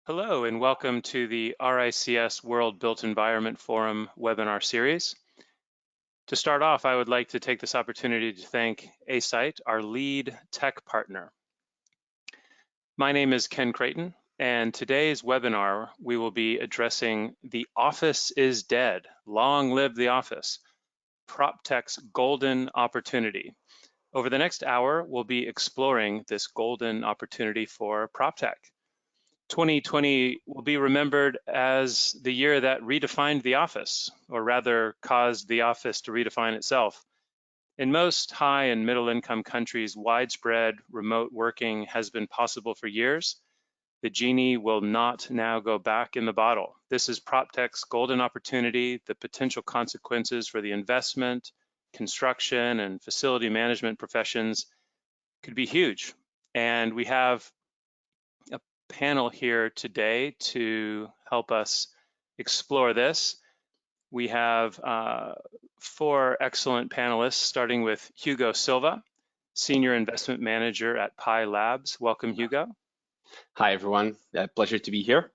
Hello and welcome to the RICS World Built Environment Forum webinar series. To start off, I would like to take this opportunity to thank Asite, our lead tech partner. My name is Ken Creighton, and today's webinar, we will be addressing The Office is Dead, Long Live the Office, PropTech's Golden Opportunity. Over the next hour, we'll be exploring this golden opportunity for PropTech. 2020 will be remembered as the year that redefined the office, or rather caused the office to redefine itself. In most high and middle income countries, widespread remote working has been possible for years. The genie will not now go back in the bottle. This is PropTech's golden opportunity. The potential consequences for the investment, construction, and facility management professions could be huge. And we have a panel here today to help us explore this. We have four excellent panelists, starting with Hugo Silva, Senior Investment Manager at Pi Labs. Welcome, Hugo. Hi, everyone. Pleasure to be here.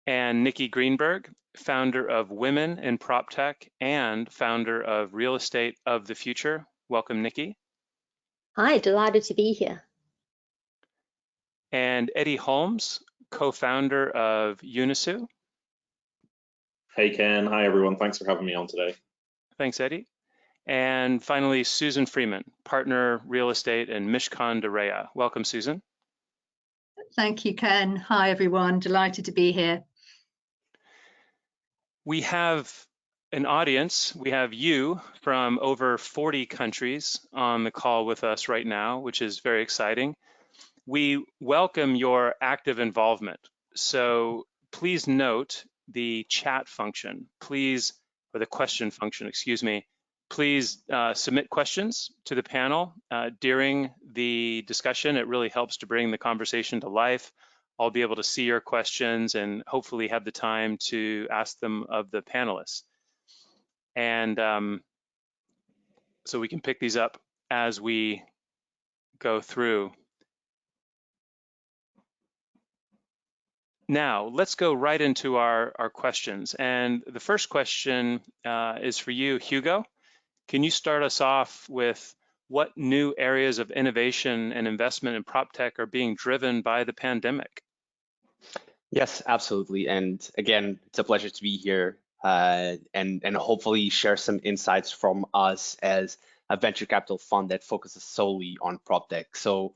And Nikki Greenberg, founder of Women in PropTech and founder of Real Estate of the Future. Welcome, Nikki. Hi, delighted to be here. And Eddie Holmes, co-founder of Unisu. Hey, Ken. Hi, everyone. Thanks for having me on today. Thanks, Eddie. And finally, Susan Freeman, partner real estate in Mishcon de Rea. Welcome, Susan. Thank you, Ken. Hi, everyone. Delighted to be here. We have an audience. We have you from over 40 countries on the call with us right now, which is very exciting. We welcome your active involvement. So please note the chat function, or the question function, excuse me. Please submit questions to the panel during the discussion. It really helps to bring the conversation to life. I'll be able to see your questions and hopefully have the time to ask them of the panelists. And so we can pick these up as we go through. Now, let's go right into our questions. And the first question is for you, Hugo. Can you start us off with what new areas of innovation and investment in PropTech are being driven by the pandemic? Yes, absolutely. And again, it's a pleasure to be here and hopefully share some insights from us as a venture capital fund that focuses solely on PropTech. So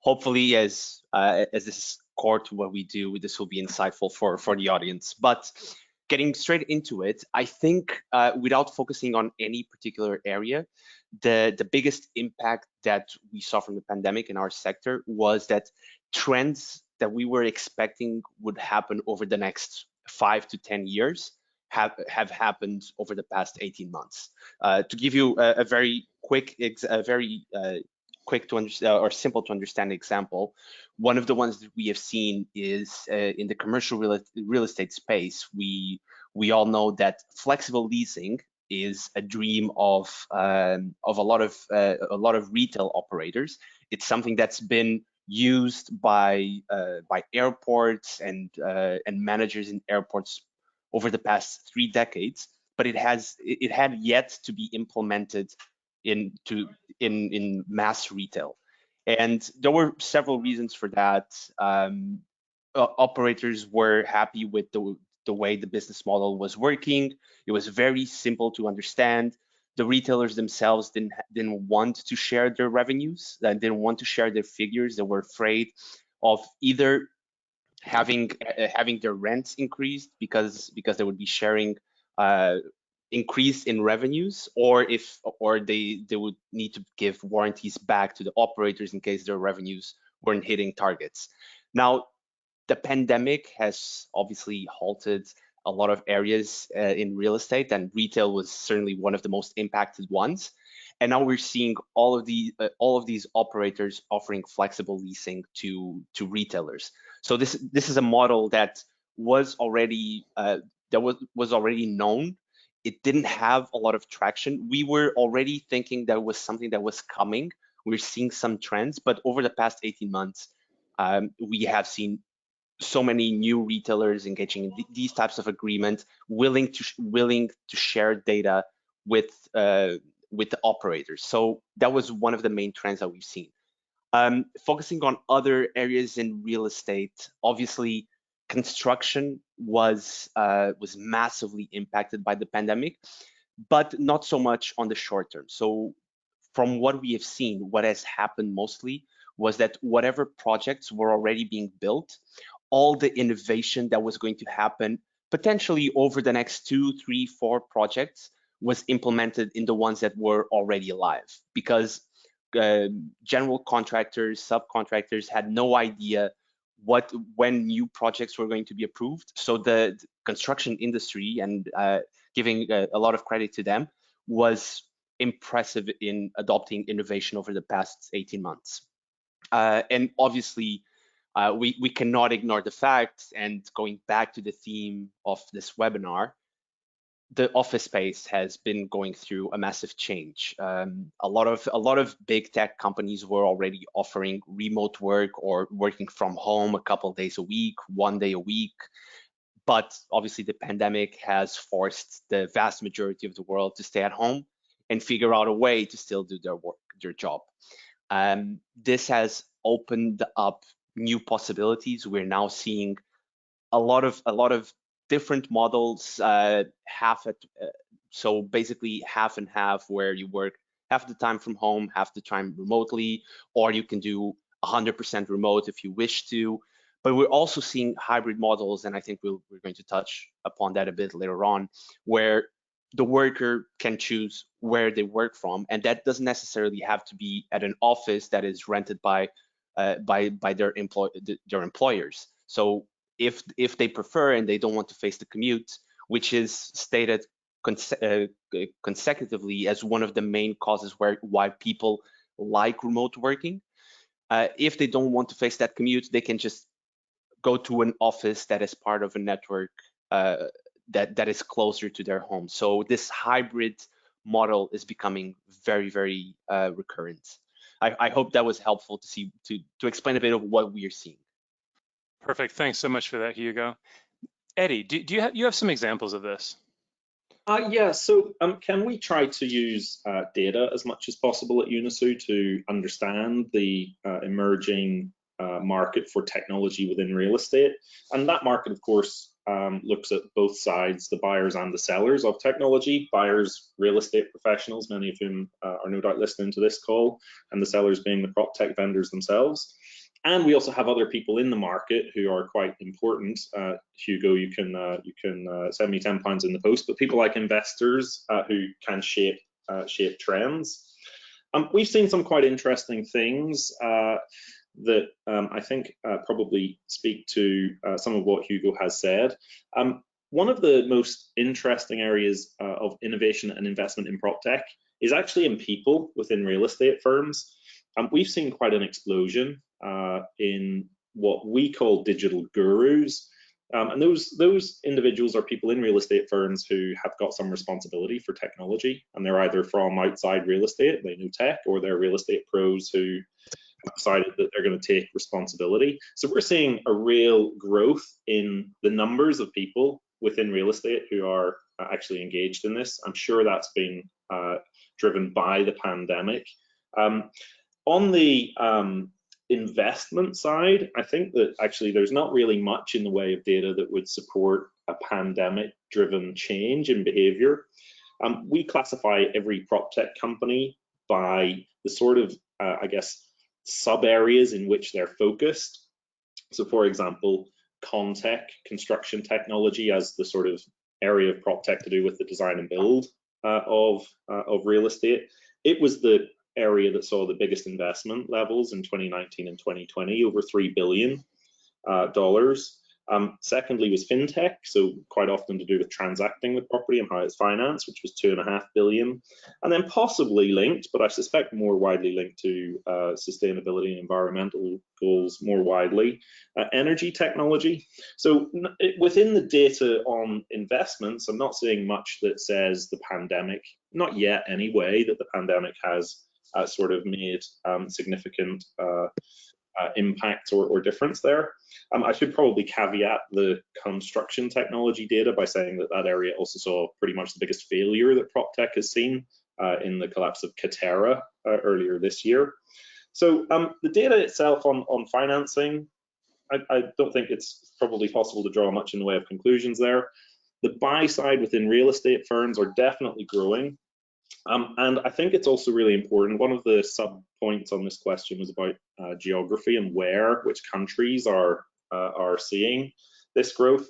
hopefully as this is core to what we do, this will be insightful for the audience. But getting straight into it, I think without focusing on any particular area, the biggest impact that we saw from the pandemic in our sector was that trends that we were expecting would happen over the next 5 to 10 years have happened over the past 18 months. To give you a very quick, quick to understand or simple to understand example, one of the ones that we have seen is in the commercial real estate space. We all know that flexible leasing is a dream of a lot of retail operators. It's something that's been used by airports and managers in airports over the past 3 decades, but it had yet to be implemented in mass retail. And there were several reasons for that. Operators were happy with the way the business model was working. It was very simple to understand. The retailers themselves didn't want to share their revenues, didn't want to share their figures. They were afraid of either having their rents increased because they would be sharing increase in revenues, or they would need to give warranties back to the operators in case their revenues weren't hitting targets. Now, the pandemic has obviously halted a lot of areas in real estate, and retail was certainly one of the most impacted ones. And now we're seeing all of these operators offering flexible leasing to retailers. So this is a model that was already known. It didn't have a lot of traction. We were already thinking that was something that was coming. We're seeing some trends, but over the past 18 months, we have seen so many new retailers engaging in these types of agreements, willing to share data with the operators. So that was one of the main trends that we've seen. Focusing on other areas in real estate, obviously construction was massively impacted by the pandemic, but not so much on the short term. So from what we have seen, what has happened mostly was that whatever projects were already being built, all the innovation that was going to happen potentially over the next 2, 3, 4 projects was implemented in the ones that were already alive, because general contractors, subcontractors had no idea when new projects were going to be approved. So the construction industry, and giving a lot of credit to them, was impressive in adopting innovation over the past 18 months. And obviously, we cannot ignore the fact, and going back to the theme of this webinar, the office space has been going through a massive change. A lot of big tech companies were already offering remote work or working from home a couple of days a week, 1 day a week. But obviously the pandemic has forced the vast majority of the world to stay at home and figure out a way to still do their job. This has opened up new possibilities. We're now seeing a lot of different models, so basically half and half, where you work half the time from home, half the time remotely, or you can do 100% remote if you wish to. But we're also seeing hybrid models, and I think we're going to touch upon that a bit later on, where the worker can choose where they work from, and that doesn't necessarily have to be at an office that is rented by their employers. So if they prefer and they don't want to face the commute, which is stated consecutively as one of the main causes why people like remote working, if they don't want to face that commute, they can just go to an office that is part of a network that is closer to their home. So this hybrid model is becoming very, very recurrent. I hope that was helpful to explain a bit of what we are seeing. Perfect. Thanks so much for that, Hugo. Eddie, do you have some examples of this? Yeah, so can we try to use data as much as possible at Unisu to understand the emerging market for technology within real estate? And that market, of course, looks at both sides, the buyers and the sellers of technology. Buyers, real estate professionals, many of whom are no doubt listening to this call, and the sellers being the prop tech vendors themselves. And we also have other people in the market who are quite important. Hugo, you can send me £10 in the post, but people like investors who can shape trends. We've seen some quite interesting things that I think probably speak to some of what Hugo has said. One of the most interesting areas of innovation and investment in PropTech is actually in people within real estate firms. We've seen quite an explosion in what we call digital gurus. And those individuals are people in real estate firms who have got some responsibility for technology, and they're either from outside real estate, they know tech, or they're real estate pros who have decided that they're going to take responsibility. So we're seeing a real growth in the numbers of people within real estate who are actually engaged in this. I'm sure that's been driven by the pandemic. On the investment side, I think that actually there's not really much in the way of data that would support a pandemic-driven change in behavior. We classify every PropTech company by the sort of, I guess, sub-areas in which they're focused. So for example, Contech, construction technology, as the sort of area of PropTech to do with the design and build of real estate. It was the area that saw the biggest investment levels in 2019 and 2020, over $3 billion. Secondly was fintech, so quite often to do with transacting with property and how it's financed, which was $2.5 billion. And then possibly linked, but I suspect more widely linked to sustainability and environmental goals more widely, energy technology. So within the data on investments, I'm not seeing much that says the pandemic, not yet anyway, that the pandemic has sort of made significant impact or difference there. I should probably caveat the construction technology data by saying that that area also saw pretty much the biggest failure that PropTech has seen in the collapse of Katerra earlier this year. So the data itself on financing, I don't think it's probably possible to draw much in the way of conclusions there. The buy side within real estate firms are definitely growing. And I think it's also really important. One of the sub points on this question was about geography and which countries are seeing this growth.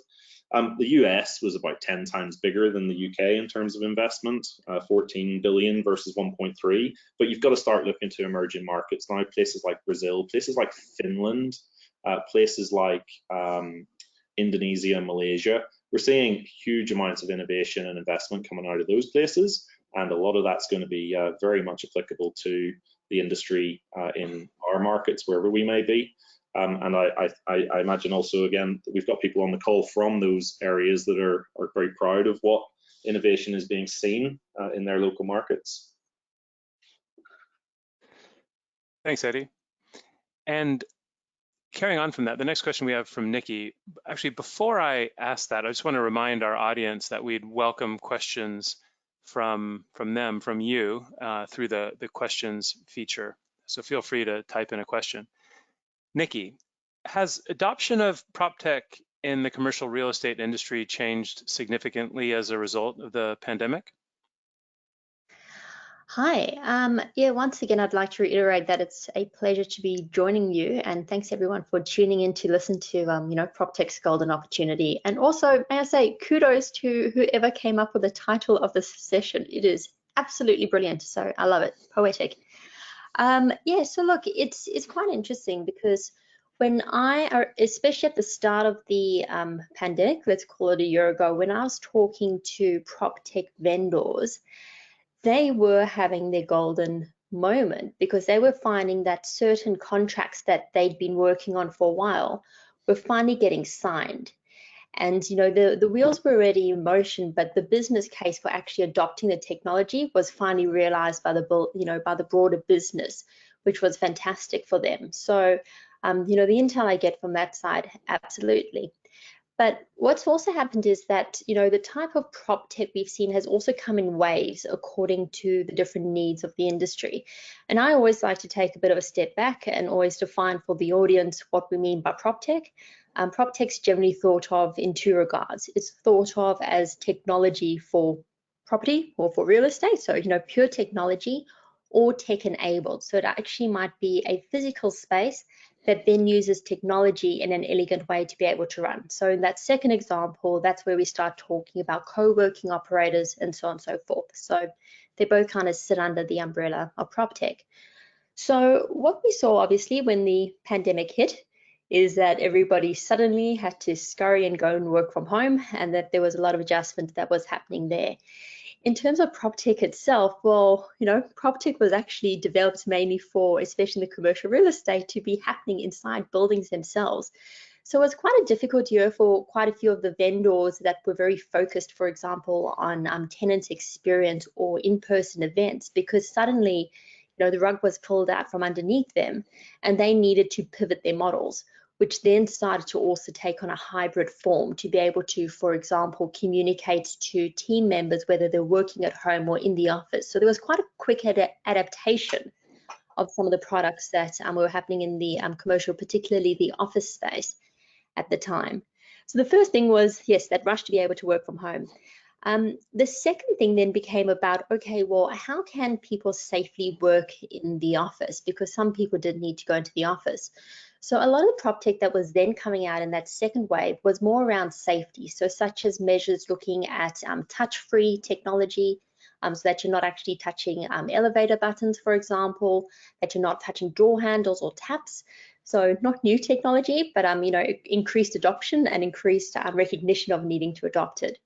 The US was about 10 times bigger than the UK in terms of investment, 14 billion versus 1.3. But you've got to start looking to emerging markets now, places like Brazil, places like Finland, places like Indonesia and Malaysia. We're seeing huge amounts of innovation and investment coming out of those places. And a lot of that's going to be very much applicable to the industry in our markets, wherever we may be. And I imagine also, again, that we've got people on the call from those areas that are very proud of what innovation is being seen in their local markets. Thanks, Eddie. And carrying on from that, the next question we have from Nikki. Actually, before I ask that, I just want to remind our audience that we'd welcome questions from you through the questions feature. So feel free to type in a question. Nikki, has adoption of PropTech in the commercial real estate industry changed significantly as a result of the pandemic? Hi. Yeah, once again, I'd like to reiterate that it's a pleasure to be joining you, and thanks everyone for tuning in to listen to PropTech's Golden Opportunity. And also, may I say, kudos to whoever came up with the title of this session. It is absolutely brilliant, so I love it, poetic. Yeah, so look, it's quite interesting because when especially at the start of the pandemic, let's call it a year ago, when I was talking to PropTech vendors, they were having their golden moment because they were finding that certain contracts that they'd been working on for a while were finally getting signed. And the wheels were already in motion, but the business case for actually adopting the technology was finally realized by the broader business, which was fantastic for them. So the intel I get from that side, absolutely. But what's also happened is that, the type of PropTech we've seen has also come in waves according to the different needs of the industry. And I always like to take a bit of a step back and always define for the audience what we mean by PropTech. PropTech's generally thought of in two regards. It's thought of as technology for property or for real estate, so pure technology, or tech enabled. So it actually might be a physical space that then uses technology in an elegant way to be able to run. So in that second example, that's where we start talking about co-working operators and so on and so forth. So they both kind of sit under the umbrella of PropTech. So what we saw obviously when the pandemic hit is that everybody suddenly had to scurry and go and work from home, and that there was a lot of adjustment that was happening there. In terms of PropTech itself, well, PropTech was actually developed mainly for, especially in the commercial real estate, to be happening inside buildings themselves. So it was quite a difficult year for quite a few of the vendors that were very focused, for example, on tenant experience or in-person events, because suddenly, the rug was pulled out from underneath them and they needed to pivot their models, which then started to also take on a hybrid form to be able to, for example, communicate to team members whether they're working at home or in the office. So there was quite a quick adaptation of some of the products that were happening in the commercial, particularly the office space at the time. So the first thing was, yes, that rush to be able to work from home. The second thing then became about, okay, well, how can people safely work in the office? Because some people did need to go into the office. So a lot of the PropTech that was then coming out in that second wave was more around safety. So such as measures looking at touch-free technology, so that you're not actually touching elevator buttons, for example, that you're not touching door handles or taps. So not new technology, but increased adoption and increased recognition of needing to adopt it,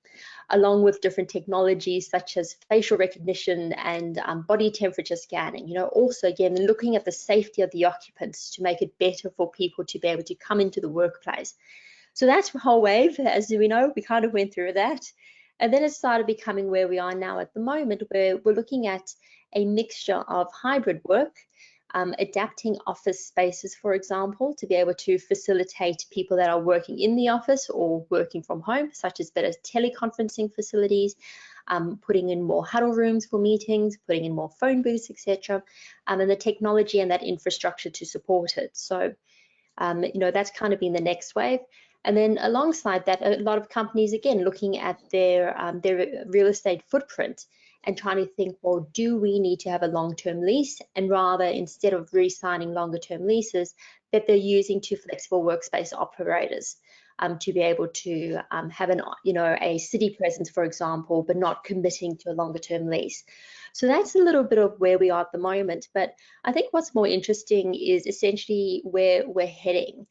along with different technologies such as facial recognition and body temperature scanning. Also again, looking at the safety of the occupants to make it better for people to be able to come into the workplace. So that's the whole wave. As we know, we kind of went through that. And then it started becoming where we are now at the moment, where we're looking at a mixture of hybrid work, adapting office spaces, for example, to be able to facilitate people that are working in the office or working from home, such as better teleconferencing facilities, putting in more huddle rooms for meetings, putting in more phone booths, etc., and the technology and that infrastructure to support it. So, that's kind of been the next wave. And then alongside that, a lot of companies, again, looking at their real estate footprint and trying to think, well, do we need to have a long-term lease? And rather, instead of re-signing longer-term leases, that they're using to flexible workspace operators to be able to have a city presence, for example, but not committing to a longer-term lease. So that's a little bit of where we are at the moment. But I think what's more interesting is essentially where we're heading.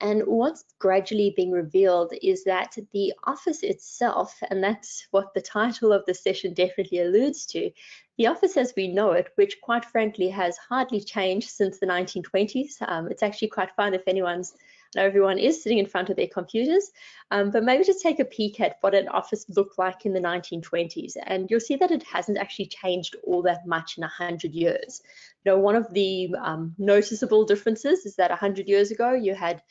And what's gradually being revealed is that the office itself, and that's what the title of the session definitely alludes to, the office as we know it, which quite frankly has hardly changed since the 1920s. It's actually quite fun if everyone is sitting in front of their computers, but maybe just take a peek at what an office looked like in the 1920s, and you'll see that it hasn't actually changed all that much in 100 years. One of the noticeable differences is that 100 years ago you had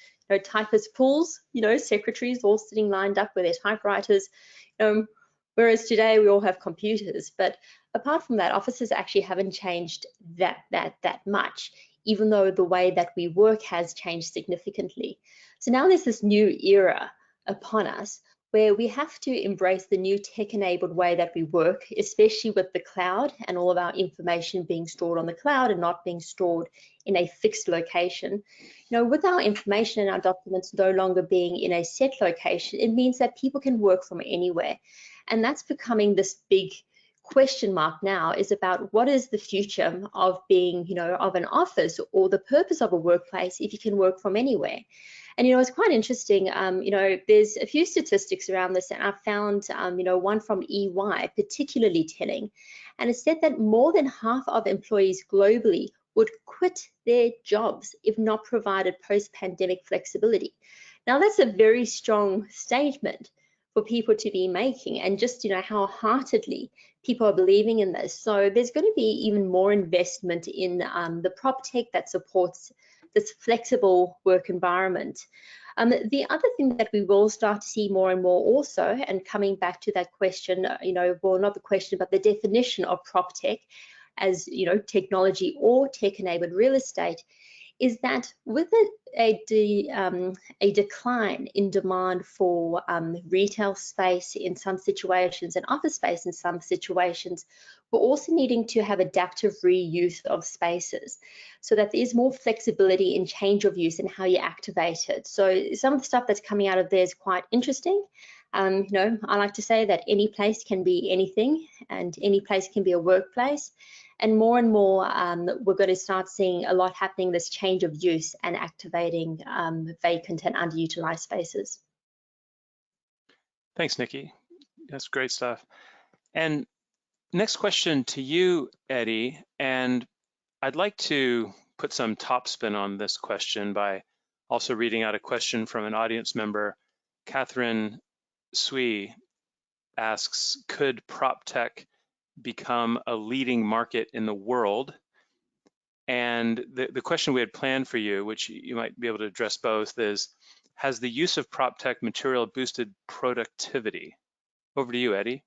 typist pools, secretaries all sitting lined up with their typewriters, whereas today we all have computers. But apart from that, offices actually haven't changed that much, even though the way that we work has changed significantly. So now there's this new era upon us where we have to embrace the new tech-enabled way that we work, especially with the cloud and all of our information being stored on the cloud and not being stored in a fixed location. With our information and our documents no longer being in a set location, it means that people can work from anywhere. And that's becoming this big question mark now, is about what is the future of being, of an office or the purpose of a workplace if you can work from anywhere. And, it's quite interesting, there's a few statistics around this, and I found, one from EY particularly telling, and it said that more than half of employees globally would quit their jobs if not provided post-pandemic flexibility. Now, that's a very strong statement for people to be making, and just, how heartedly people are believing in this. So there's going to be even more investment in the PropTech that supports this flexible work environment. The other thing that we will start to see more and more also, and coming back to that question, well, not the question, but the definition of PropTech as, technology or tech-enabled real estate, is that with a decline in demand for retail space in some situations and office space in some situations, we're also needing to have adaptive reuse of spaces so that there is more flexibility in change of use and how you activate it. So some of the stuff that's coming out of there is quite interesting. I like to say that any place can be anything and any place can be a workplace. And more, we're going to start seeing a lot happening, this change of use and activating vacant and underutilized spaces. Thanks, Nikki. That's great stuff. And next question to you, Eddie. And I'd like to put some top spin on this question by also reading out a question from an audience member. Catherine Sui asks, could PropTech become a leading market in the world? And the question we had planned for you, which you might be able to address both, is, has the use of PropTech material boosted productivity? Over to you, Eddie.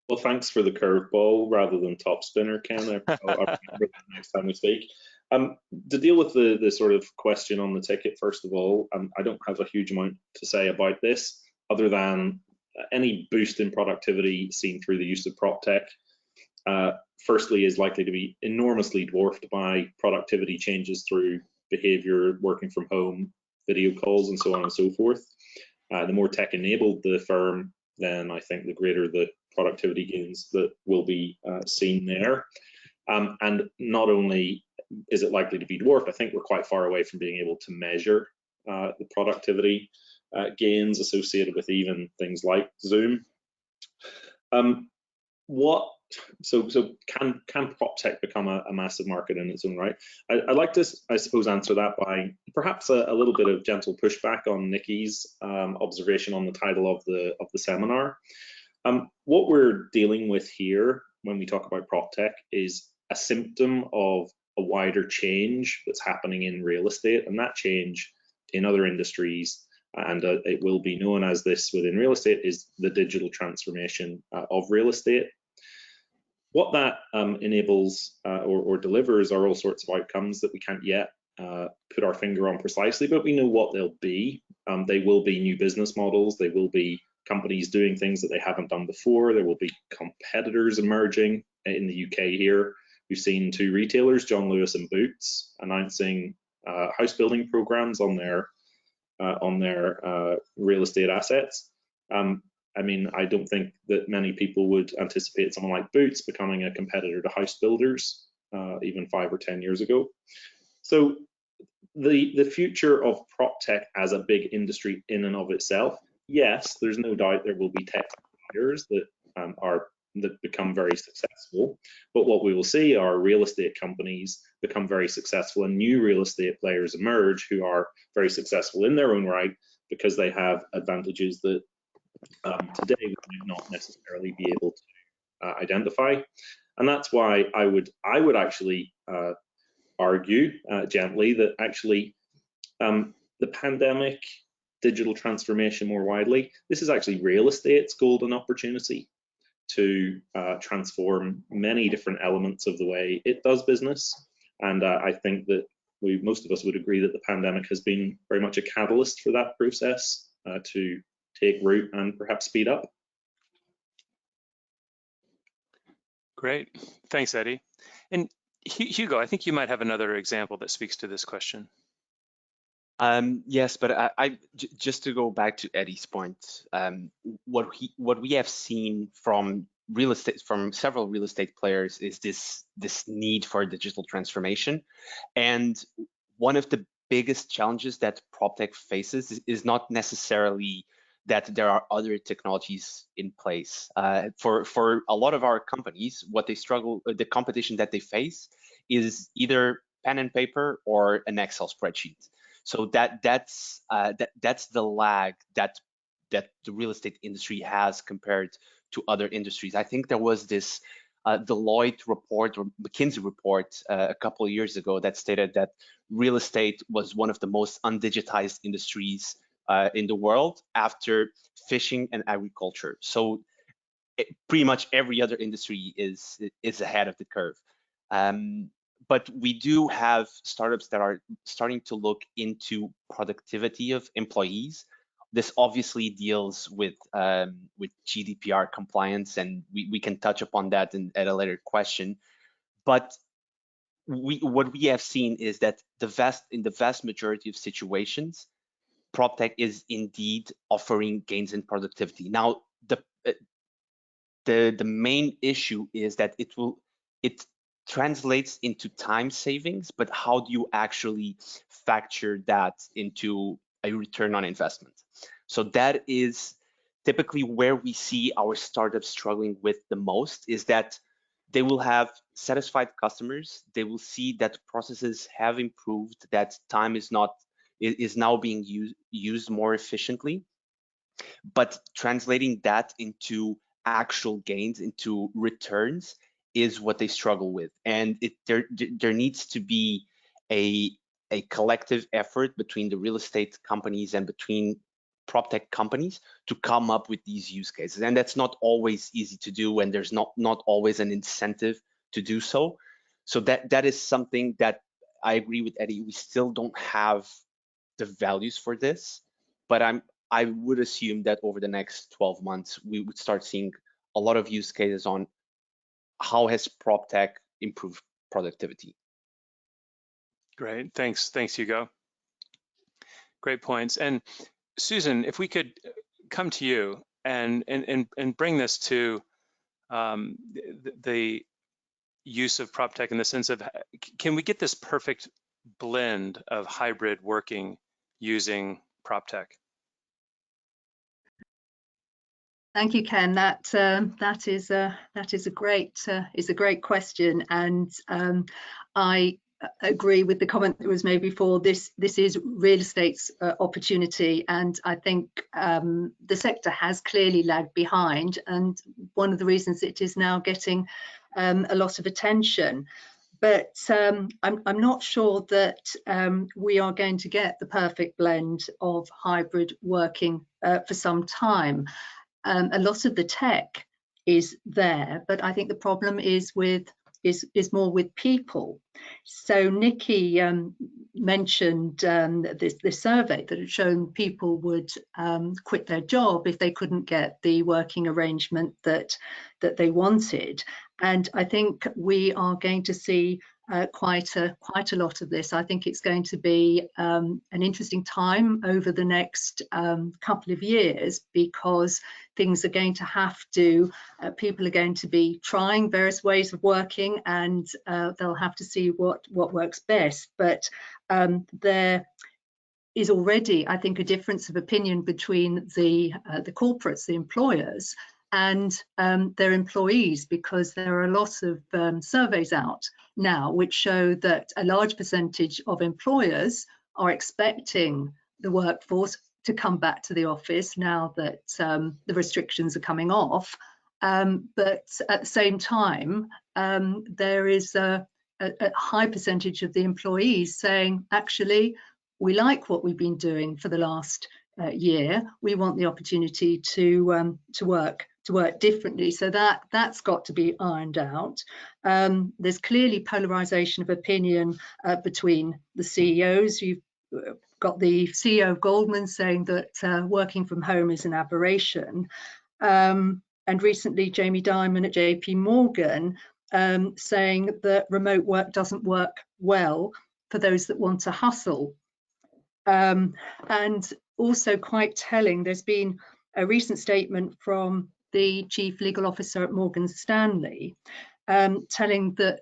Well, thanks for the curveball rather than top spinner, Ken. I'll remember that next time we speak. To deal with the sort of question on the ticket, first of all, I don't have a huge amount to say about this, other than any boost in productivity seen through the use of PropTech, firstly, is likely to be enormously dwarfed by productivity changes through behavior, working from home, video calls, and so on and so forth. The more tech-enabled the firm, then I think the greater the productivity gains that will be seen there. And not only is it likely to be dwarfed, I think we're quite far away from being able to measure the productivity gains associated with even things like Zoom. So can PropTech become a massive market in its own right? I'd like to, I suppose, answer that by perhaps a little bit of gentle pushback on Nikki's observation on the title of the seminar. What we're dealing with here when we talk about PropTech is a symptom of a wider change that's happening in real estate, and that change in other industries, and it will be known as this within real estate, is the digital transformation of real estate. What that enables or delivers are all sorts of outcomes that we can't yet put our finger on precisely, but we know what they'll be. They will be new business models. They will be companies doing things that they haven't done before. There will be competitors emerging. In the UK here, we've seen two retailers, John Lewis and Boots, announcing house building programs on their real estate assets. I mean, I don't think that many people would anticipate someone like Boots becoming a competitor to house builders even 5 or 10 years ago. So the future of PropTech as a big industry in and of itself, yes, there's no doubt there will be tech providers that become very successful, but what we will see are real estate companies become very successful and new real estate players emerge who are very successful in their own right because they have advantages that today we might not necessarily be able to identify. And that's why I would actually argue gently that actually the pandemic, digital transformation more widely, this is actually real estate's golden opportunity to transform many different elements of the way it does business. And I think that most of us would agree that the pandemic has been very much a catalyst for that process to take root and perhaps speed up. Great, thanks, Eddie. And Hugo, I think you might have another example that speaks to this question. Yes, but just to go back to Eddie's point, what we have seen from several real estate players is this need for digital transformation, and one of the biggest challenges that PropTech faces is not necessarily that there are other technologies in place. For a lot of our companies, what they struggle, the competition that they face is either pen and paper or an Excel spreadsheet. So that's the lag that the real estate industry has compared to other industries. I think there was this Deloitte report or McKinsey report a couple of years ago that stated that real estate was one of the most undigitized industries in the world after fishing and agriculture. So pretty much every other industry is ahead of the curve. But we do have startups that are starting to look into productivity of employees. This obviously deals with GDPR compliance, and we can touch upon that at a later question. But what we have seen is that in the vast majority of situations, PropTech is indeed offering gains in productivity. Now, the main issue is that it translates into time savings, but how do you actually factor that into a return on investment? So that is typically where we see our startups struggling with the most, is that they will have satisfied customers, they will see that processes have improved, that time is now being used more efficiently, but translating that into actual gains, into returns, is what they struggle with. And there needs to be a collective effort between the real estate companies and between PropTech companies to come up with these use cases. And that's not always easy to do, and there's not always an incentive to do so. So that is something that I agree with Eddie. We still don't have the values for this, but I would assume that over the next 12 months, we would start seeing a lot of use cases on how has PropTech improved productivity. Great, thanks Hugo. Great points. And Susan, if we could come to you and bring this to the use of PropTech in the sense of, can we get this perfect blend of hybrid working using PropTech? Thank you, Ken. That is a great question, and I agree with the comment that was made before. This is real estate's opportunity, and I think the sector has clearly lagged behind, and one of the reasons it is now getting a lot of attention. but I'm not sure that we are going to get the perfect blend of hybrid working for some time. A lot of the tech is there, but I think the problem is more with people. So Nikki mentioned this survey that had shown people would quit their job if they couldn't get the working arrangement that they wanted. And I think we are going to see quite a lot of this. I think it's going to be an interesting time over the next couple of years, because things are going to have to, people are going to be trying various ways of working, and they'll have to see what works best. But there is already, I think, a difference of opinion between the corporates, the employers, and their employees, because there are a lot of surveys out now which show that a large percentage of employers are expecting the workforce to come back to the office now that the restrictions are coming off. But at the same time, there is a high percentage of the employees saying, actually, we like what we've been doing for the last year. We want the opportunity to work differently. So that's got to be ironed out. There's clearly polarization of opinion between the CEOs. You've got the CEO of Goldman saying that working from home is an aberration. And recently Jamie Dimon at JP Morgan saying that remote work doesn't work well for those that want to hustle. And also quite telling, there's been a recent statement from the chief legal officer at Morgan Stanley telling the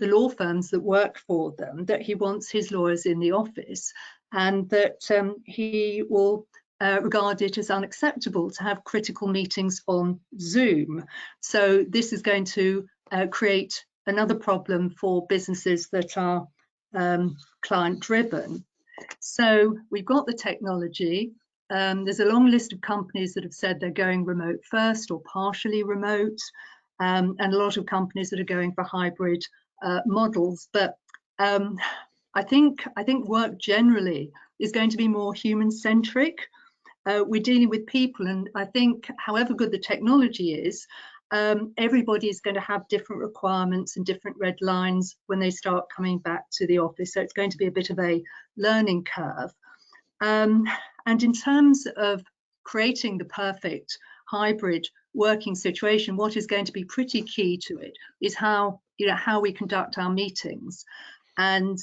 law firms that work for them that he wants his lawyers in the office, and that he will regard it as unacceptable to have critical meetings on Zoom. So this is going to create another problem for businesses that are client driven. So we've got the technology. There's a long list of companies that have said they're going remote first or partially remote, and a lot of companies that are going for hybrid models. But I think work generally is going to be more human-centric. We're dealing with people, and I think however good the technology is, everybody is going to have different requirements and different red lines when they start coming back to the office. So it's going to be a bit of a learning curve. And in terms of creating the perfect hybrid working situation, what is going to be pretty key to it is how we conduct our meetings. And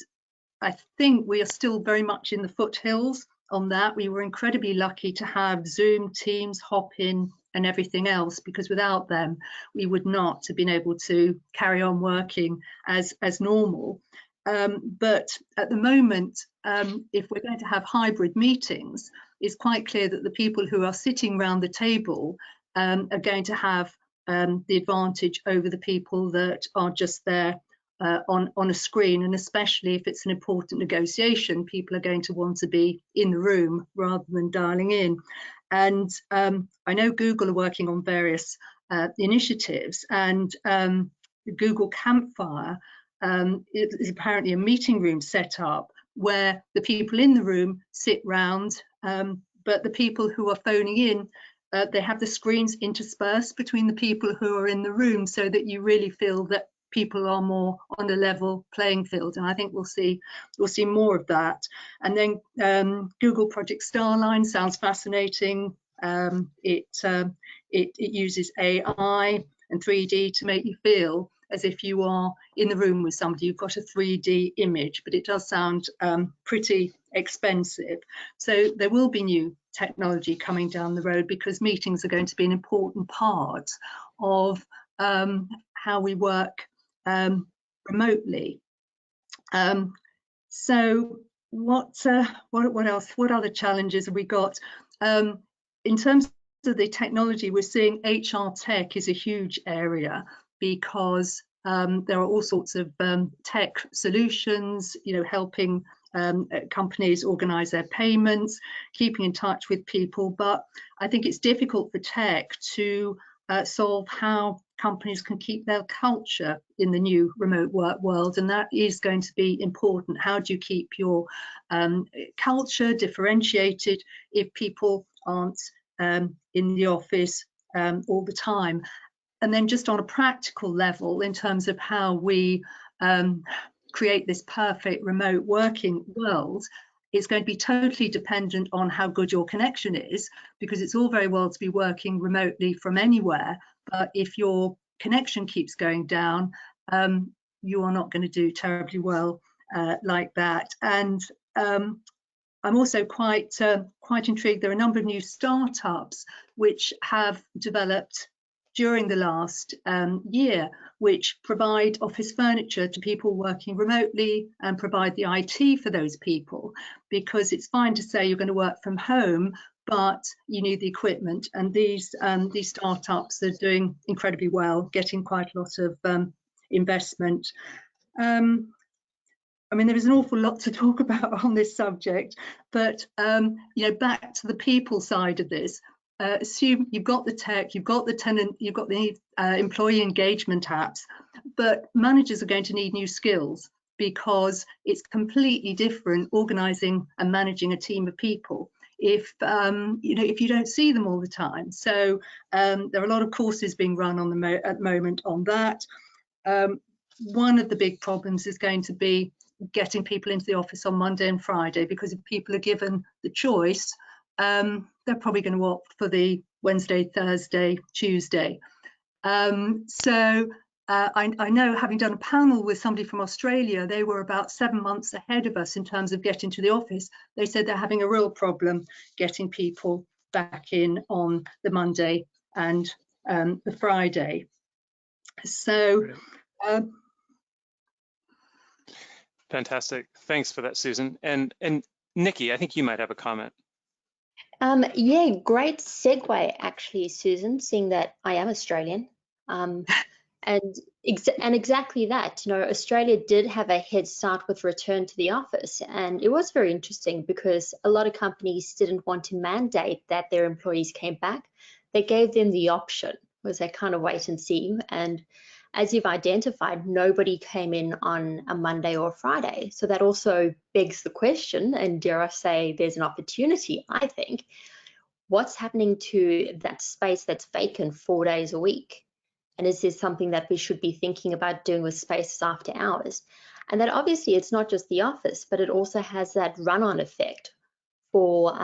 I think we are still very much in the foothills on that. We were incredibly lucky to have Zoom, Teams, Hopin, and everything else, because without them we would not have been able to carry on working as normal. But at the moment, if we're going to have hybrid meetings, it's quite clear that the people who are sitting around the table are going to have the advantage over the people that are just there on a screen, and especially if it's an important negotiation, people are going to want to be in the room rather than dialing in. And I know Google are working on various initiatives, and Google Campfire is apparently a meeting room set up where the people in the room sit round, but the people who are phoning in, they have the screens interspersed between the people who are in the room, so that you really feel that people are more on a level playing field. And I think we'll see more of that. And then Google Project Starline sounds fascinating. It uses AI and 3D to make you feel as if you are in the room with somebody. You've got a 3D image, but it does sound pretty expensive. So there will be new technology coming down the road, because meetings are going to be an important part of how we work remotely. So what else? What other challenges have we got? In terms of the technology, we're seeing HR tech is a huge area, because there are all sorts of tech solutions, helping companies organize their payments, keeping in touch with people. But I think it's difficult for tech to solve how companies can keep their culture in the new remote work world, and that is going to be important. How do you keep your culture differentiated if people aren't in the office all the time? And then just on a practical level, in terms of how we create this perfect remote working world, it's going to be totally dependent on how good your connection is, because it's all very well to be working remotely from anywhere, but if your connection keeps going down, you are not going to do terribly well like that. And I'm also quite intrigued. There are a number of new startups which have developed during the last year, which provide office furniture to people working remotely and provide the IT for those people, because it's fine to say you're going to work from home, but you need the equipment. And these startups are doing incredibly well, getting quite a lot of investment. I mean, there is an awful lot to talk about on this subject, but you know, back to the people side of this. Assume you've got the tech, you've got the tenant, you've got the employee engagement apps, but managers are going to need new skills, because it's completely different organising and managing a team of people if you know, if you don't see them all the time. So there are a lot of courses being run on at the moment on that. One of the big problems is going to be getting people into the office on Monday and Friday, because if people are given the choice, they're probably going to opt for the Wednesday, Thursday, Tuesday. So I know, having done a panel with somebody from Australia, they were about 7 months ahead of us in terms of getting to the office. They said they're having a real problem getting people back in on the Monday and the Friday. So Fantastic. Thanks for that, Susan. And Nikki, I think you might have a comment. Yeah, great segue actually, Susan, seeing that I am Australian. And exactly that, you know, Australia did have a head start with return to the office, and it was very interesting because a lot of companies didn't want to mandate that their employees came back. They gave them the option, was they kind of wait and see. And as you've identified, nobody came in on a Monday or a Friday. So that also begs the question, and dare I say there's an opportunity, I think, what's happening to that space that's vacant 4 days a week? And is this something that we should be thinking about doing with spaces after hours? And that obviously it's not just the office, but it also has that run-on effect for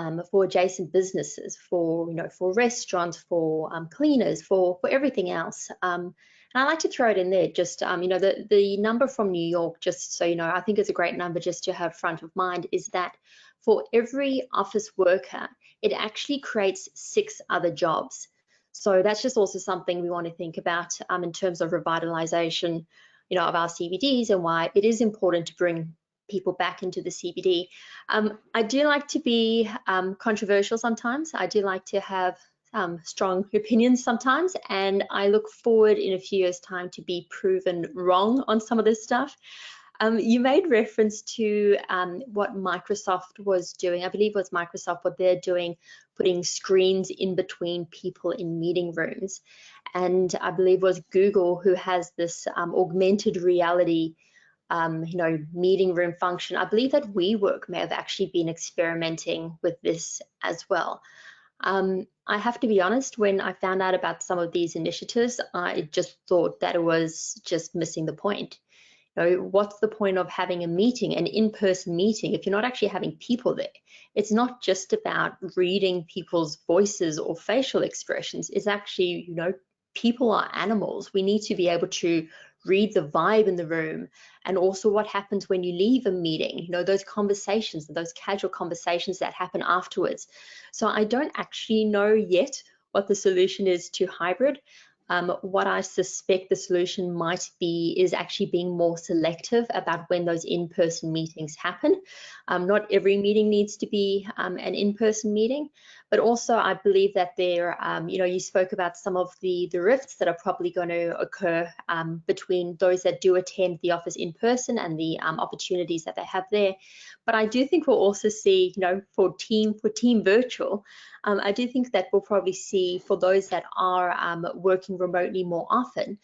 adjacent businesses, for, you know, for restaurants, for cleaners, for everything else. And I like to throw it in there, just, you know, the number from New York, just so you know, I think it's a great number just to have front of mind, is that for every office worker, it actually creates 6 other jobs. So that's just also something we want to think about in terms of revitalization, you know, of our CBDs, and why it is important to bring people back into the CBD. I do like to be controversial sometimes. I do like to have strong opinions sometimes, and I look forward in a few years' time to be proven wrong on some of this stuff. You made reference to what Microsoft was doing. I believe it was Microsoft, what they're doing, putting screens in between people in meeting rooms. And I believe it was Google who has this augmented reality you know, meeting room function. I believe that WeWork may have actually been experimenting with this as well. I have to be honest, when I found out about some of these initiatives, I just thought that it was just missing the point. You know, what's the point of having a meeting, an in-person meeting, if you're not actually having people there? It's not just about reading people's voices or facial expressions. It's actually, you know, people are animals. We need to be able to read the vibe in the room, and also what happens when you leave a meeting, you know, those conversations, those casual conversations that happen afterwards. So I don't actually know yet what the solution is to hybrid. What I suspect the solution might be is actually being more selective about when those in-person meetings happen. Not every meeting needs to be an in-person meeting, But also, I believe that there, you spoke about some of the rifts that are probably going to occur between those that do attend the office in person and the opportunities that they have there. But I do think we'll also see, for team virtual, I do think that we'll probably see for those that are working remotely more often,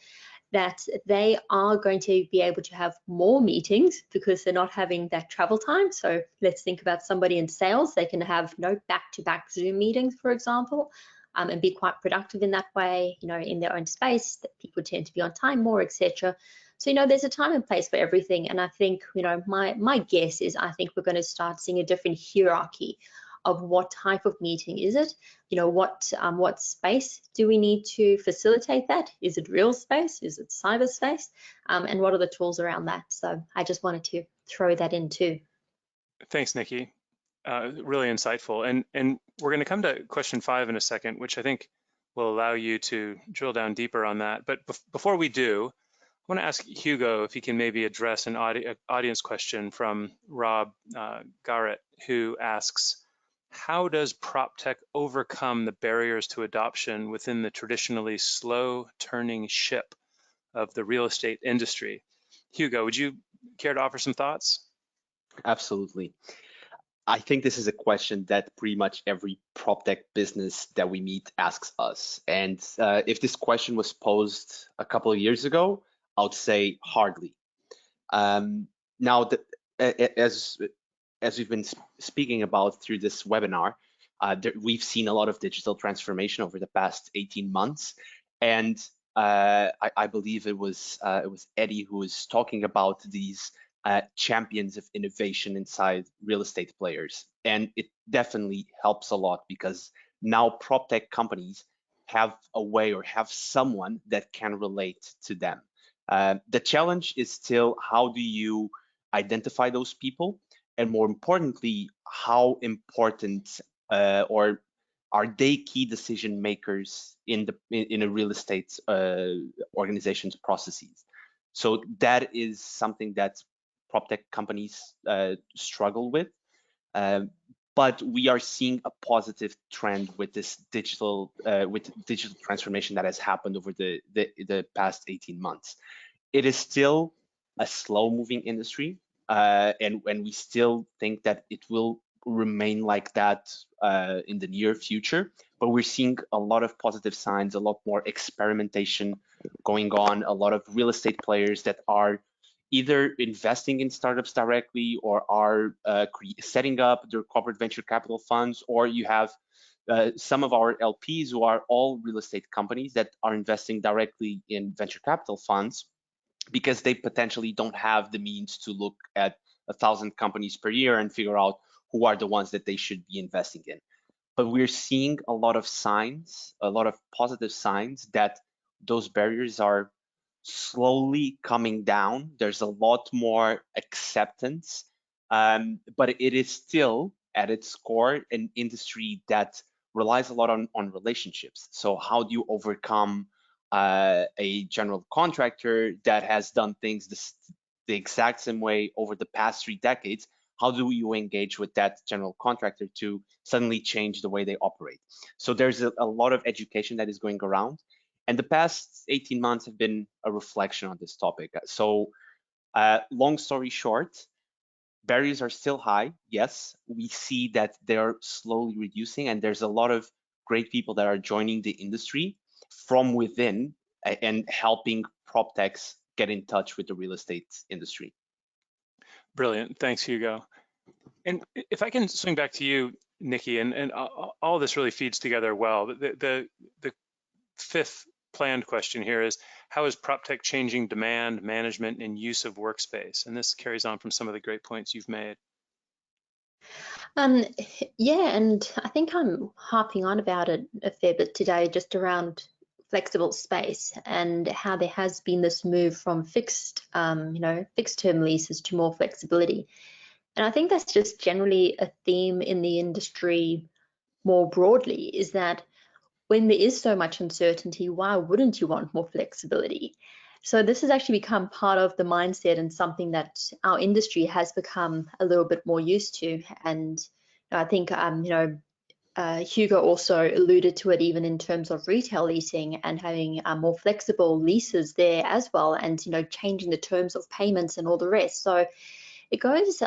that they are going to be able to have more meetings because they're not having that travel time. So let's think about somebody in sales. They can have back-to-back Zoom meetings, for example, and be quite productive in that way, in their own space. That people tend to be on time more, etc. So, there's a time and place for everything. And I think, my guess is I think we're going to start seeing a different hierarchy of what type of meeting is it, what space do we need to facilitate that? Is it real space? Is it cyberspace? And what are the tools around that? So I just wanted to throw that in too. Thanks, Nikki. Really insightful. And we're going to come to question 5 in a second, which I think will allow you to drill down deeper on that. But before we do, I want to ask Hugo if he can maybe address an audience question from Rob Garrett, who asks, how does PropTech overcome the barriers to adoption within the traditionally slow turning ship of the real estate industry? Hugo, would you care to offer some thoughts? Absolutely. I think this is a question that pretty much every PropTech business that we meet asks us. And if this question was posed a couple of years ago, I would say hardly. Now, as we've been speaking about through this webinar, we've seen a lot of digital transformation over the past 18 months. And I believe it was Eddie who was talking about these champions of innovation inside real estate players. And it definitely helps a lot because now PropTech companies have a way or have someone that can relate to them. The challenge is still, how do you identify those people? And more importantly, how important or are they key decision makers in a real estate organization's processes? So that is something that PropTech companies struggle with. But we are seeing a positive trend with this digital transformation that has happened over the past 18 months. It is still a slow-moving industry, and we still think that it will remain like that in the near future. But we're seeing a lot of positive signs, a lot more experimentation going on, a lot of real estate players that are either investing in startups directly or are setting up their corporate venture capital funds, or you have some of our LPs who are all real estate companies that are investing directly in venture capital funds because they potentially don't have the means to look at 1,000 companies per year and figure out who are the ones that they should be investing in. But we're seeing a lot of signs, a lot of positive signs that those barriers are slowly coming down. There's a lot more acceptance, but it is still at its core an industry that relies a lot on relationships. So how do you overcome a general contractor that has done things the exact same way over the past 3 decades? How do you engage with that general contractor to suddenly change the way they operate? So there's a lot of education that is going around. And the past 18 months have been a reflection on this topic. So long story short, barriers are still high. Yes, we see that they're slowly reducing, and there's a lot of great people that are joining the industry from within and helping PropTechs get in touch with the real estate industry. Brilliant. Thanks, Hugo. And if I can swing back to you, Nikki, and all this really feeds together well. The 5th planned question here is, how is PropTech changing demand, management, and use of workspace? And this carries on from some of the great points you've made. Yeah, and I think I'm harping on about it a fair bit today, just around flexible space and how there has been this move from fixed term leases to more flexibility. And I think that's just generally a theme in the industry more broadly, is that when there is so much uncertainty, why wouldn't you want more flexibility? So this has actually become part of the mindset and something that our industry has become a little bit more used to. And I think, Hugo also alluded to it, even in terms of retail leasing and having more flexible leases there as well, and changing the terms of payments and all the rest. So it goes,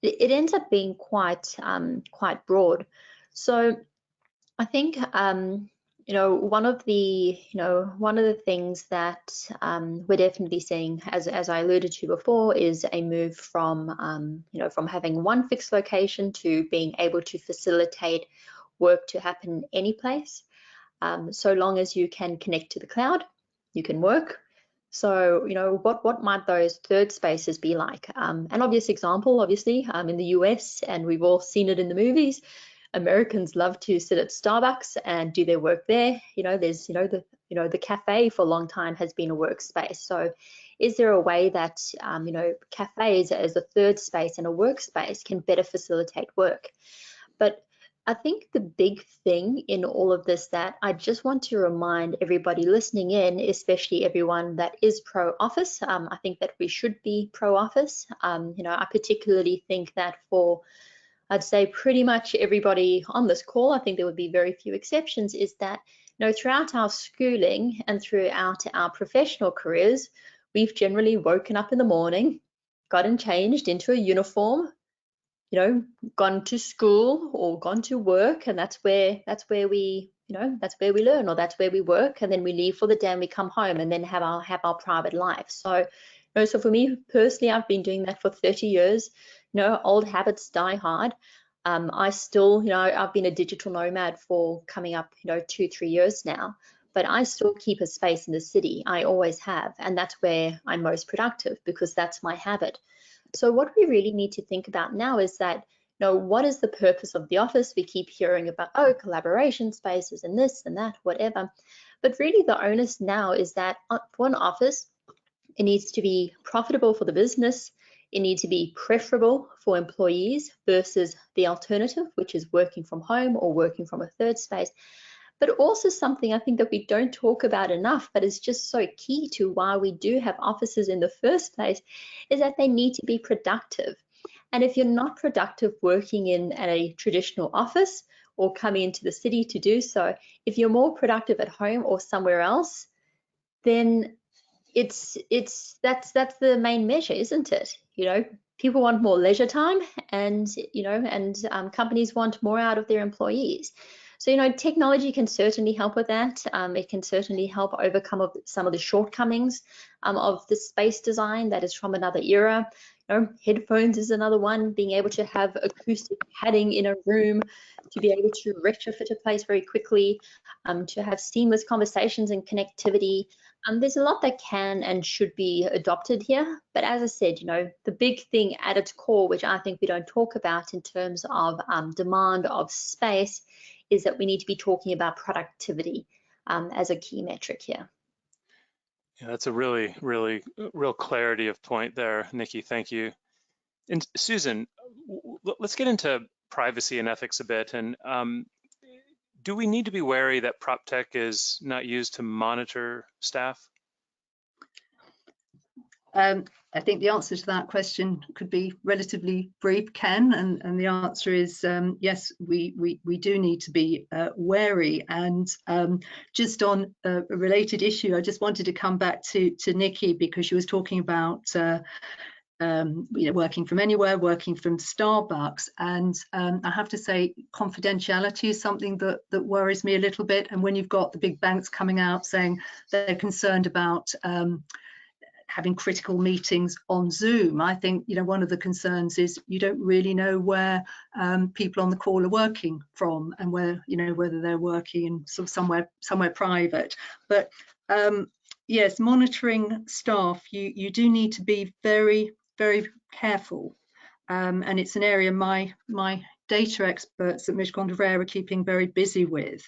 it ends up being quite broad. So I think one of the things that we're definitely seeing, as I alluded to before, is a move from from having one fixed location to being able to facilitate work to happen any place. So long as you can connect to the cloud, you can work. So what might those third spaces be like? An obvious example, obviously, in the US, and we've all seen it in the movies. Americans love to sit at Starbucks and do their work there. There's the cafe for a long time has been a workspace. So is there a way that cafes as a third space and a workspace can better facilitate work? But I think the big thing in all of this that I just want to remind everybody listening in, especially everyone that is pro-office, I think that we should be pro-office. I particularly think that for, I'd say, pretty much everybody on this call, I think there would be very few exceptions, is that throughout our schooling and throughout our professional careers, we've generally woken up in the morning, gotten changed into a uniform, gone to school or gone to work, and that's where we learn, or that's where we work, and then we leave for the day and we come home and then have our private life. So so for me personally, I've been doing that for 30 years. Old habits die hard. I still, I've been a digital nomad for coming up 2-3 years now, but I still keep a space in the city. I always have, and that's where I'm most productive, because that's my habit. So what we really need to think about now is that, what is the purpose of the office? We keep hearing about, collaboration spaces and this and that, whatever. But really the onus now is that for an office, it needs to be profitable for the business. It needs to be preferable for employees versus the alternative, which is working from home or working from a third space. But also something I think that we don't talk about enough, but is just so key to why we do have offices in the first place, is that they need to be productive. And if you're not productive working in a traditional office or coming into the city to do so, if you're more productive at home or somewhere else, then that's the main measure, isn't it? People want more leisure time, and companies want more out of their employees. So technology can certainly help with that. It can certainly help overcome some of the shortcomings of the space design that is from another era. Headphones is another one. Being able to have acoustic padding in a room, to be able to retrofit a place very quickly, to have seamless conversations and connectivity. There's a lot that can and should be adopted here. But as I said, the big thing at its core, which I think we don't talk about in terms of demand of space, is that we need to be talking about productivity as a key metric here. Yeah, that's a real clarity of point there, Nikki. Thank you. And Susan, let's get into privacy and ethics a bit. And do we need to be wary that PropTech is not used to monitor staff? I think the answer to that question could be relatively brief, Ken, and the answer is yes, we do need to be wary. And just on a related issue, I just wanted to come back to Nikki, because she was talking about working from anywhere, working from Starbucks, and I have to say confidentiality is something that worries me a little bit. And when you've got the big banks coming out saying they're concerned about having critical meetings on Zoom, I think one of the concerns is you don't really know where people on the call are working from, and where whether they're working in sort of somewhere private. But yes, monitoring staff, you do need to be very careful, and it's an area my data experts at Mishcon are keeping very busy with.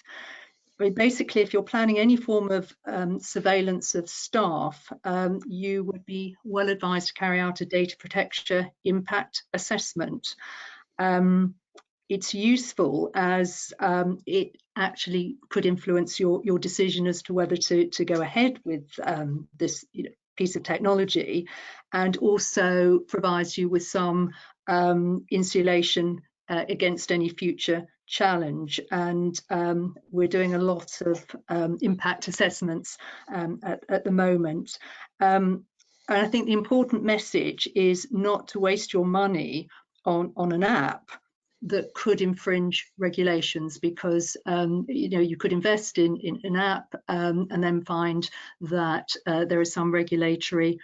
Basically, if you're planning any form of surveillance of staff, you would be well advised to carry out a data protection impact assessment. It's useful as it actually could influence your decision as to whether to go ahead with this piece of technology, and also provides you with some insulation against any future challenge. And we're doing a lot of impact assessments at the moment. And I think the important message is not to waste your money on an app that could infringe regulations, because you could invest in an app and then find that there is some regulatory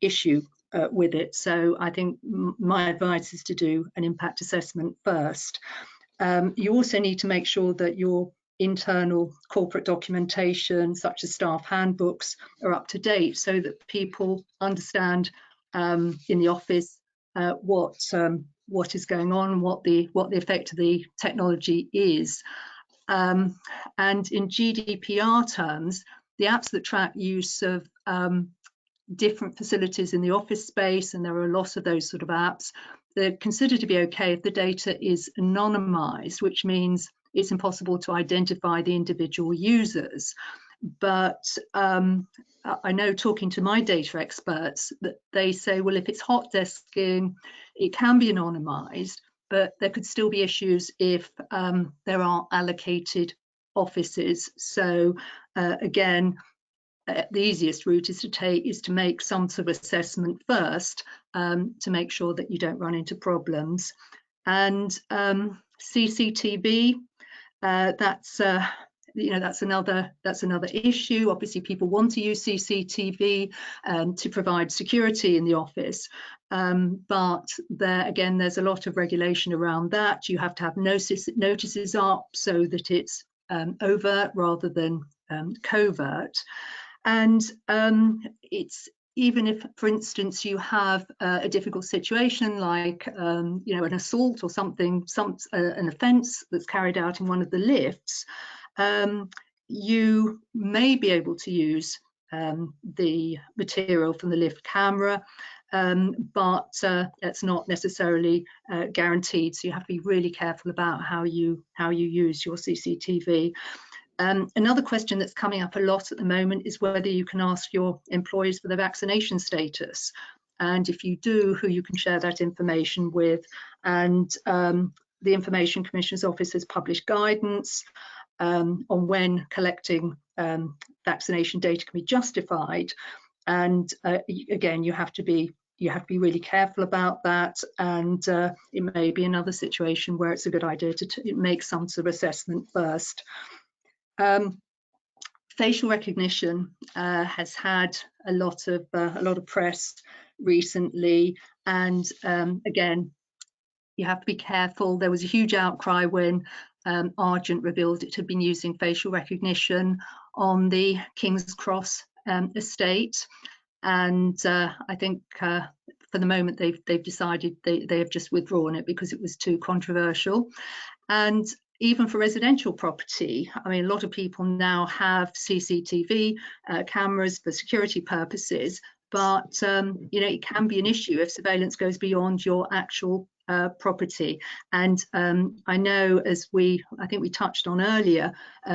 issue with it. So I think my advice is to do an impact assessment first. You also need to make sure that your internal corporate documentation, such as staff handbooks, are up to date, so that people understand in the office what is going on, what the effect of the technology is. And in GDPR terms, the apps that track use of different facilities in the office space, and there are a lot of those sort of apps, they're considered to be okay if the data is anonymized, which means it's impossible to identify the individual users. But I know, talking to my data experts, that they say, well, if it's hot desking, it can be anonymized, but there could still be issues if there are allocated offices. So again, the easiest route is to make some sort of assessment first, to make sure that you don't run into problems. And CCTV, that's another issue. Obviously, people want to use CCTV to provide security in the office, but there's a lot of regulation around that. You have to have notices up so that it's overt rather than covert. And it's, even if, for instance, you have a difficult situation like an assault or something, an offence that's carried out in one of the lifts, you may be able to use the material from the lift camera, but that's not necessarily guaranteed. So you have to be really careful about how you use your CCTV. Another question that's coming up a lot at the moment is whether you can ask your employees for their vaccination status, and if you do, who you can share that information with. And the Information Commissioner's Office has published guidance on when collecting vaccination data can be justified. And again, you have to be really careful about that, and it may be another situation where it's a good idea to make some sort of assessment first. Facial recognition has had a lot of press recently, and again, you have to be careful. There was a huge outcry when Argent revealed it had been using facial recognition on the King's Cross estate, and I think for the moment they've decided they have just withdrawn it because it was too controversial. And even for residential property, I mean, a lot of people now have CCTV cameras for security purposes, but it can be an issue if surveillance goes beyond your actual property. And I know, I think we touched on earlier,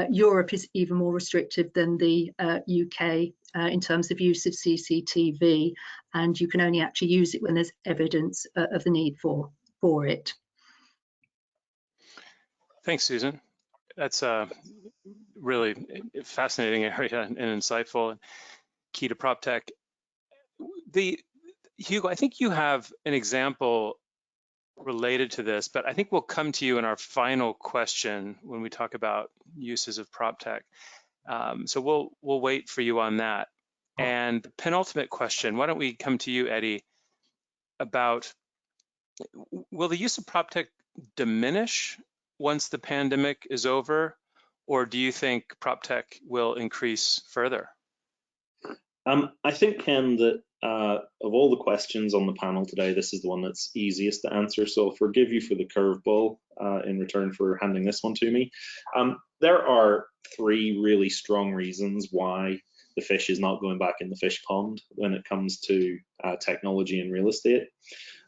Europe is even more restrictive than the UK in terms of use of CCTV, and you can only actually use it when there's evidence of the need for it. Thanks, Susan. That's a really fascinating area and insightful, and key to PropTech. Hugo, I think you have an example related to this, but I think we'll come to you in our final question when we talk about uses of PropTech. So we'll wait for you on that. And the penultimate question, why don't we come to you, Eddie, about, will the use of PropTech diminish once the pandemic is over, or do you think PropTech will increase further? I think, Ken, that of all the questions on the panel today, this is the one that's easiest to answer, so I'll forgive you for the curveball in return for handing this one to me. There are three really strong reasons why the fish is not going back in the fish pond when it comes to technology and real estate.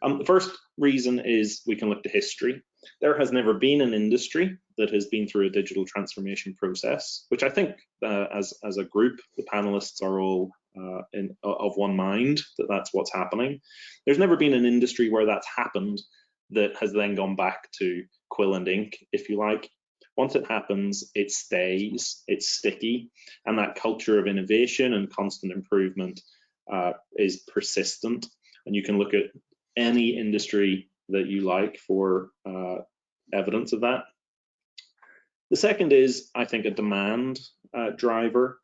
The first reason is we can look to history. There has never been an industry that has been through a digital transformation process, which I think as a group, the panelists are all of one mind that that's what's happening. There's never been an industry where that's happened that has then gone back to quill and ink, if you like. Once it happens, it stays, it's sticky, and that culture of innovation and constant improvement is persistent. And you can look at any industry that you like for evidence of that. The second is, I think, a demand driver.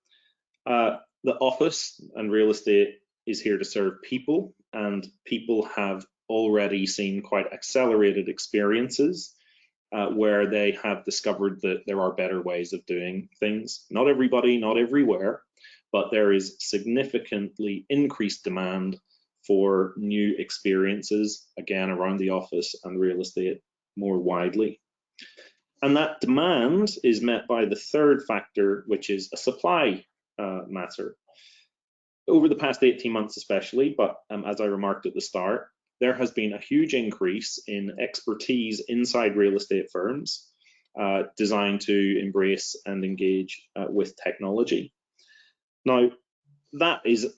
The office and real estate is here to serve people, and people have already seen quite accelerated experiences where they have discovered that there are better ways of doing things. Not everybody, not everywhere, but there is significantly increased demand for new experiences, again, around the office and real estate more widely. And that demand is met by the third factor, which is a supply matter. Over the past 18 months especially, but as I remarked at the start, there has been a huge increase in expertise inside real estate firms designed to embrace and engage with technology. Now, that is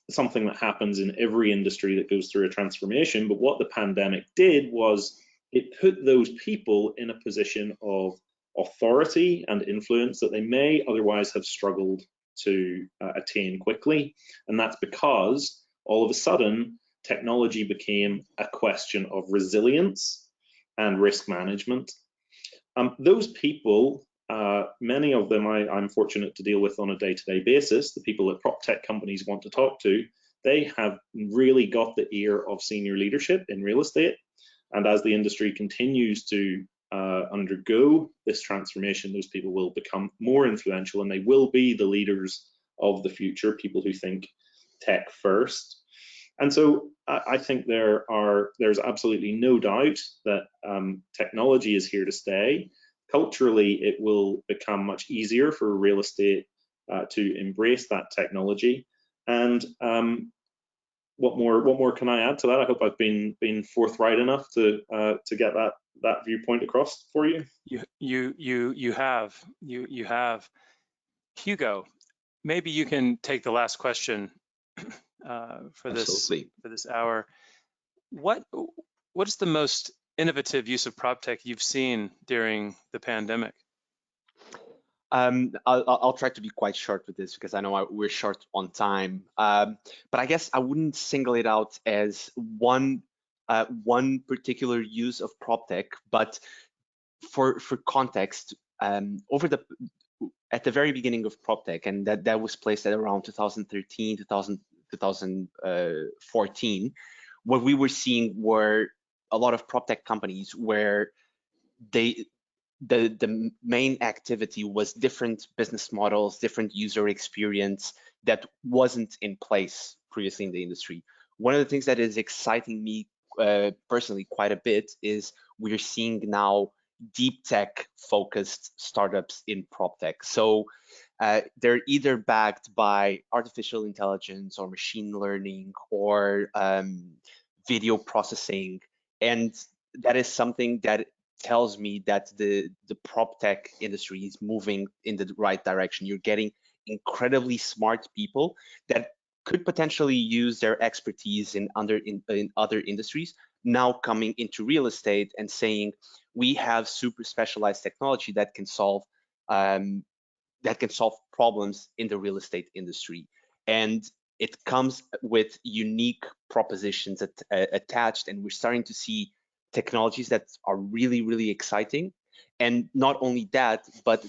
something that happens in every industry that goes through a transformation, but what the pandemic did was it put those people in a position of authority and influence that they may otherwise have struggled to attain quickly. And that's because all of a sudden, technology became a question of resilience and risk management. Those people, many of them I'm fortunate to deal with on a day-to-day basis, the people that PropTech companies want to talk to, they have really got the ear of senior leadership in real estate. And as the industry continues to undergo this transformation, those people will become more influential, and they will be the leaders of the future, people who think tech first. And so I think there's absolutely no doubt that technology is here to stay. Culturally, it will become much easier for real estate to embrace that technology. And what more can I add to that? I hope I've been forthright enough to get that viewpoint across for you. You have. Hugo, maybe you can take the last question for this hour. What is the most innovative use of PropTech you've seen during the pandemic? I'll try to be quite short with this because I know we're short on time. But I guess I wouldn't single it out as one particular use of PropTech, but for context, at the very beginning of PropTech, and that was placed at around 2013, 2014, what we were seeing were a lot of PropTech companies where the main activity was different business models, different user experience that wasn't in place previously in the industry. One of the things that is exciting me personally quite a bit is we're seeing now deep tech focused startups in PropTech. So they're either backed by artificial intelligence or machine learning or video processing. And that is something that tells me that the PropTech industry is moving in the right direction. You're getting incredibly smart people that could potentially use their expertise in other industries now coming into real estate and saying we have super specialized technology that can solve problems in the real estate industry, and it comes with unique propositions attached, and we're starting to see technologies that are really exciting. And not only that, but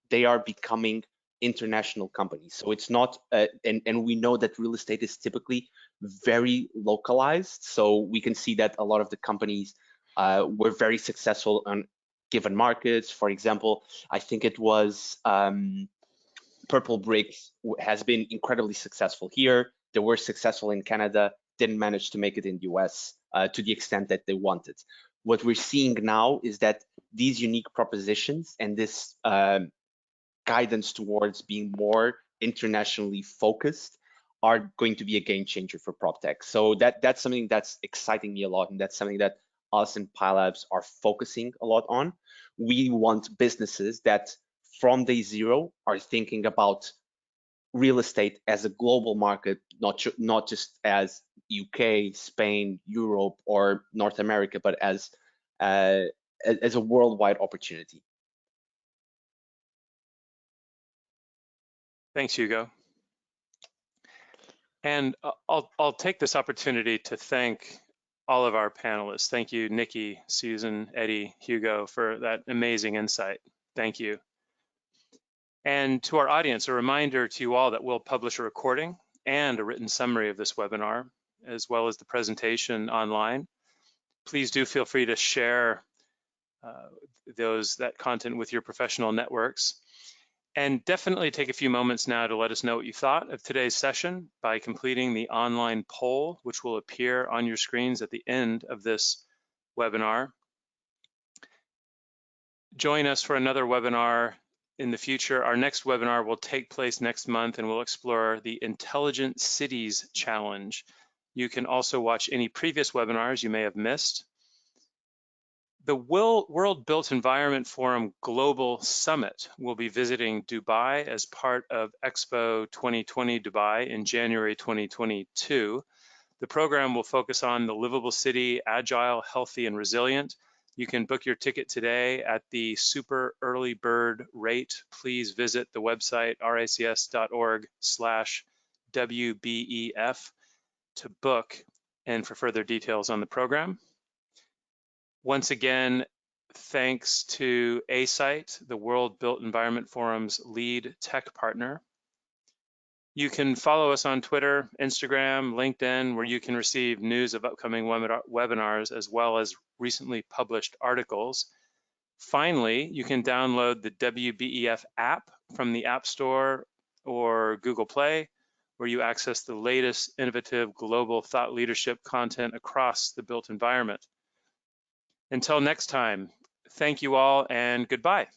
they are becoming international companies. So it's not and we know that real estate is typically very localized, so we can see that a lot of the companies were very successful on given markets. For example, I think it was Purple Bricks has been incredibly successful here. They were successful in Canada, didn't manage to make it in the US to the extent that they wanted. What we're seeing now is that these unique propositions and this guidance towards being more internationally focused are going to be a game changer for PropTech. So that's something that's exciting me a lot, and that's something that us in Pi Labs are focusing a lot on. We want businesses that from day zero are thinking about real estate as a global market, not just as UK, Spain, Europe, or North America, but as a worldwide opportunity. Thanks, Hugo. And I'll take this opportunity to thank all of our panelists. Thank you, Nikki, Susan, Eddie, Hugo, for that amazing insight. Thank you. And to our audience, a reminder to you all that we'll publish a recording and a written summary of this webinar, as well as the presentation online. Please do feel free to share that content with your professional networks. And definitely take a few moments now to let us know what you thought of today's session by completing the online poll, which will appear on your screens at the end of this webinar. Join us for another webinar in the future. Our next webinar will take place next month, and we'll explore the Intelligent Cities Challenge. You can also watch any previous webinars you may have missed. The World Built Environment Forum Global Summit will be visiting Dubai as part of Expo 2020 Dubai in January 2022. The program will focus on the livable city, agile, healthy, and resilient. You can book your ticket today at the super early bird rate. Please visit the website rics.org/WBEF to book and for further details on the program. Once again, thanks to A-Site, the World Built Environment Forum's lead tech partner. You can follow us on Twitter, Instagram, LinkedIn, where you can receive news of upcoming webinars as well as recently published articles. Finally, you can download the WBEF app from the App Store or Google Play, where you access the latest innovative global thought leadership content across the built environment. Until next time, thank you all and goodbye.